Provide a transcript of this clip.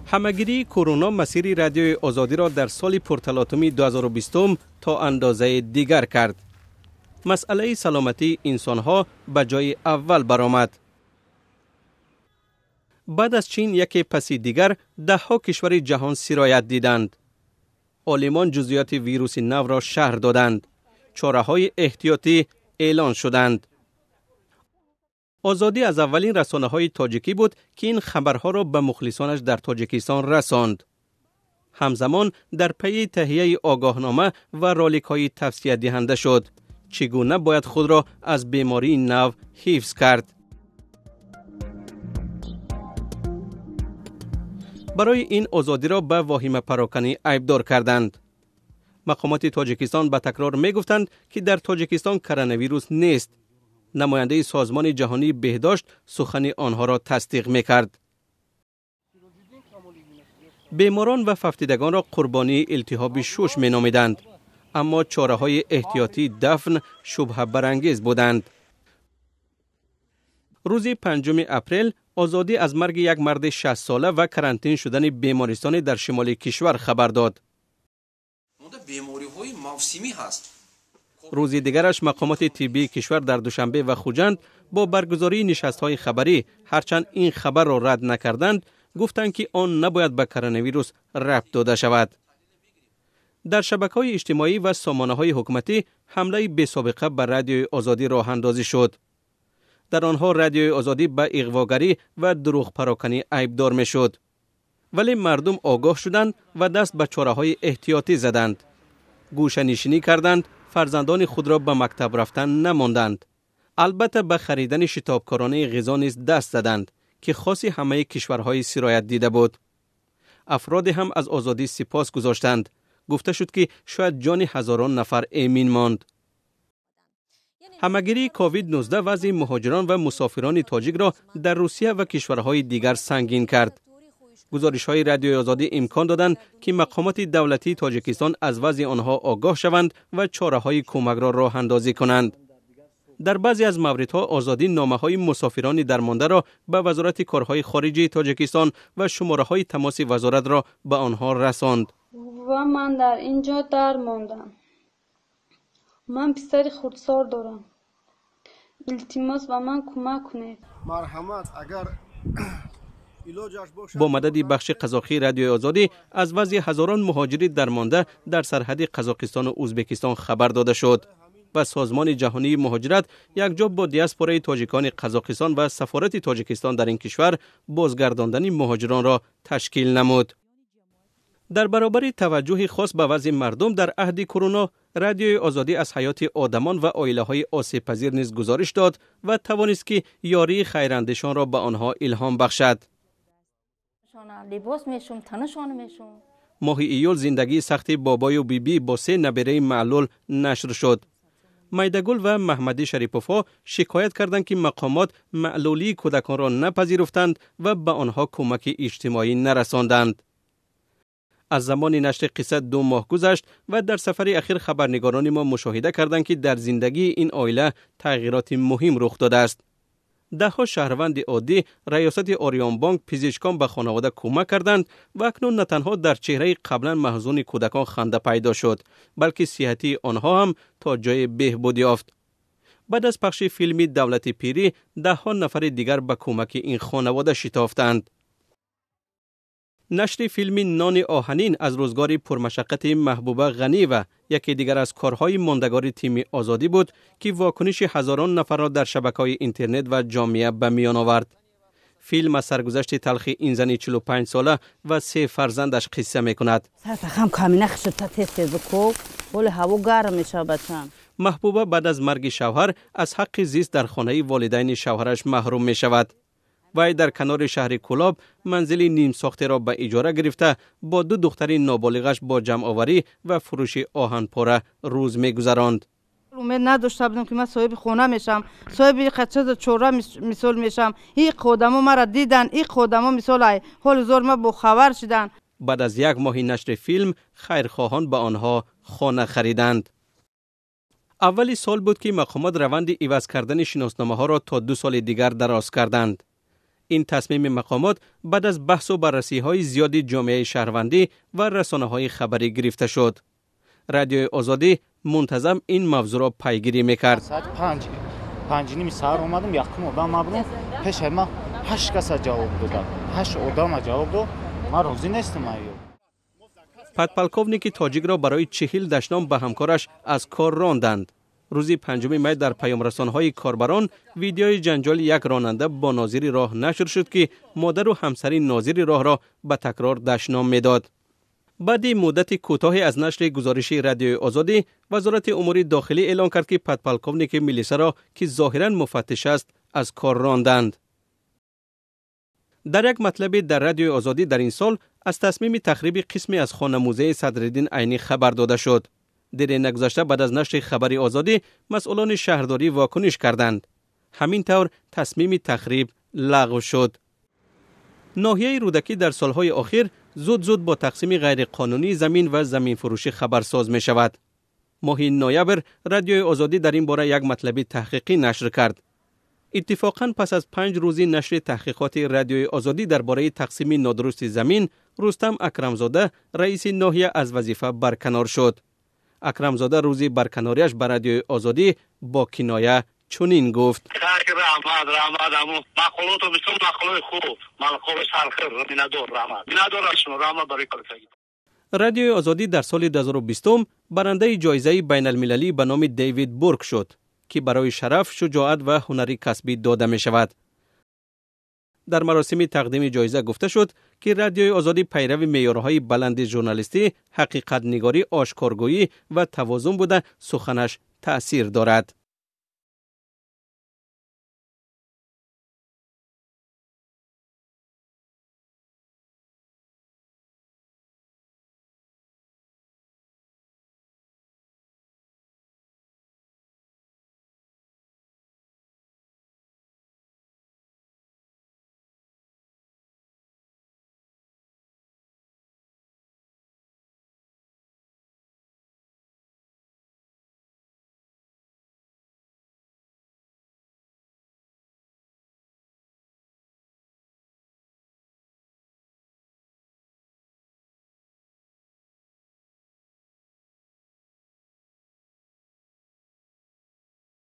همگیری کرونا مسیر رادیوی آزادی را در سال پرتلاطم 2020 تا اندازه دیگر کرد. مسئله سلامتی انسانها به جای اول برآمد. بعد از چین یکی پس دیگر ده‌ها کشور جهان سرایت دیدند. عالمان جزئیات ویروس نو را شرح دادند. چاره‌های احتیاطی اعلان شدند. آزادی از اولین رسانه‌های تاجیکی بود که این خبرها را به مخلصانش در تاجیکستان رساند. همزمان در پی تهیه آگاهنامه و رالیک‌های توصیه دهنده شد چگونه باید خود را از بیماری نو حفظ کرد. برای این آزادی را به واهمه پراکنی عیبدار کردند. مقامات تاجیکستان به تکرار می گفتند که در تاجیکستان کرونا ویروس نیست. نماینده سازمان جهانی بهداشت سخن آنها را تصدیق می کرد. بیماران و ففتیدگان را قربانی التهاب شش می نامیدند، اما چاره‌های احتیاطی دفن شبهه برانگیز بودند. روز 5 اپریل آزادی از مرگ یک مرد 60 ساله و کرانتین شدن بیمارستان در شمال کشور خبر داد. بیماری‌های موسمی هست. روز دیگرش مقامات طبی کشور در دوشنبه و خوجند با برگزاری نشست‌های خبری هرچند این خبر را رد نکردند گفتند که آن نباید به کرونا ویروس ربط داده شود. در شبکه‌های اجتماعی و سامانه‌های حکومتی حمله بی‌سابقه بر رادیوی آزادی راه اندازی شد. در آنها رادیوی آزادی به اغواگری و دروغ پراکنی عیبدار می‌شد. ولی مردم آگاه شدند و دست به چاره‌های احتیاطی زدند. گوشه‌نشینی کردند، فرزندان خود را به مکتب رفتن نماندند. البته به خریدن شتابکارانه غذا نیز دست زدند که خاص همه کشورهای سرایت دیده بود. افراد هم از آزادی سپاس گذاشتند. گفته شد که شاید جان هزاران نفر امین ماند. همگیری کووید 19 وضع مهاجران و مسافران تاجیک را در روسیه و کشورهای دیگر سنگین کرد. گزارش‌های رادیوی آزادی امکان دادند که مقامات دولتی تاجیکستان از وضع آنها آگاه شوند و چاره‌های کمک را راه اندازی کنند. در بعضی از موردها آزادی نامه‌های مسافران درمانده را به وزارت کارهای خارجی تاجیکستان و شماره‌های تماس وزارت را به آنها رساند. و من در اینجا درماندم. من پسر خردسال دارم. التماس به من کمک کنید. مرحمت اگر با مدد بخش قزاقی رادیوی آزادی از وضع هزاران مهاجر درمانده در سرحد قزاقستان و ازبکستان خبر داده شد و سازمان جهانی مهاجرت یکجا با دیاسپورای تاجیکان قزاقستان و سفارت تاجیکستان در این کشور بازگرداندن مهاجران را تشکیل نمود. در برابر توجه خاص به وضع مردم در عهد کرونا، رادیوی آزادی از حیات آدمان و عائله‌های آسیب پذیر نیز گزارش داد و توانست که یاری خیراندیشان را به آنها الهام بخشد. ماه ایول زندگی سخت بابای و بیبی با 3 نبره معلول نشر شد. میدگل و محمدی شریپوفا شکایت کردند که مقامات معلولی کودکان را نپذیرفتند و به آنها کمک اجتماعی نرساندند. از زمان نشر قصه 2 ماه گذشت و در سفر اخیر خبرنگاران ما مشاهده کردند که در زندگی این عائله تغییرات مهم رخ داده است. ده‌ها شهروند عادی ریاست آریان بانک پزشکان به خانواده کمک کردند و اکنون نه تنها در چهره قبلا محزون کودکان خنده پیدا شد، بلکه صحتی آنها هم تا جای بهبود یافت. بعد از پخش فیلم دولت پیری، ده‌ها نفر دیگر به کمک این خانواده شتافتند. نشر فیلم نان آهنین از روزگار پرمشقت محبوبه غنی و یکی دیگر از کارهای ماندگار تیم آزادی بود که واکنش هزاران نفر را در شبکه‌های اینترنت و جامعه به میان آورد. فیلم از سرگذشت تلخ این زن 45 ساله و 3 فرزندش قصه می‌کند. محبوبه بعد از مرگ شوهر از حق زیست در خانه والدین شوهرش محروم می‌شود. وی در کنار شهر کلاب منزلی نیم ساخته را به اجاره گرفته با 2 دختر نابالغش با جمع آوری و فروش آهن پاره روز می‌گذراند. امید نداشته بودم که من صاحب خانه میشم، صاحب خچه چوره مثال میشم. این خودمو مرا دیدن، این خودمو مثال حال زور ما با خبر شدن. بعد از 1 ماه نشر فیلم، خیرخواهان به آنها خانه خریدند. اولی سال بود که مقامات روند عوض کردن شناسنامه ها را تا 2 سال دیگر دراز کردند. این تصمیم مقامات بعد از بحث و بررسی‌های زیادی جامعه شهروندی و رسانه‌های خبری گرفته شد. رادیوی آزادی منتظم این موضوع را پیگیری می‌کرد. ساعت 5:30 سحر اومدم یقین آدم مبرم پیش ما 8 کس جواب دادن 8 آدم جواب داد ما روزی نیستم ایو. پدپلکوونیک تاجیک را برای 40 دشنام به همکارش از کار راندند. روز 5 می در پیام رسانه‌های کاربران ویدیوی جنجال یک راننده با ناظری راه نشر شد که مادر و همسری ناظری راه را به تکرار دشنام میداد. بعد مدت کوتاهی از نشر گزارش رادیوی آزادی، وزارت امور داخلی اعلام کرد که پدپلکوونیک میلیسا را که ظاهراً مفتش است از کار راندند. در یک مطلب در رادیوی آزادی در این سال از تصمیم تخریب قسمی از خانه موزه صدرالدین عینی خبر داده شد. در نگذشته بعد از نشر خبری آزادی مسئولان شهرداری واکنش کردند. همین طور تصمیم تخریب لغو شد. ناحیه رودکی در سالهای اخیر زود با تقسیم غیرقانونی زمین و زمین فروشی خبرساز می شود. ماه نوامبر رادیوی آزادی در این باره یک مطلب تحقیقی نشر کرد. اتفاقاً پس از 5 روزی نشر تحقیقات رادیوی آزادی درباره تقسیم نادرست زمین، رستم اکرمزاده رئیس ناحیه از وظیفه برکنار شد. اکرمزاده روزی برکناریش بر رادیوی آزادی با کنایه چنین گفت: رادیوی آزادی در سال 2020 برنده جایزه بین المللی به نام دیوید بورک شد که برای شرف، شجاعت و هنری کسبی داده می شود. در مراسم تقدیم جایزه گفته شد که رادیوی آزادی پیرو معیارهای بلند ژورنالیستی، حقیقت نگاری، آشکارگویی و توازن بوده سخنش تأثیر دارد.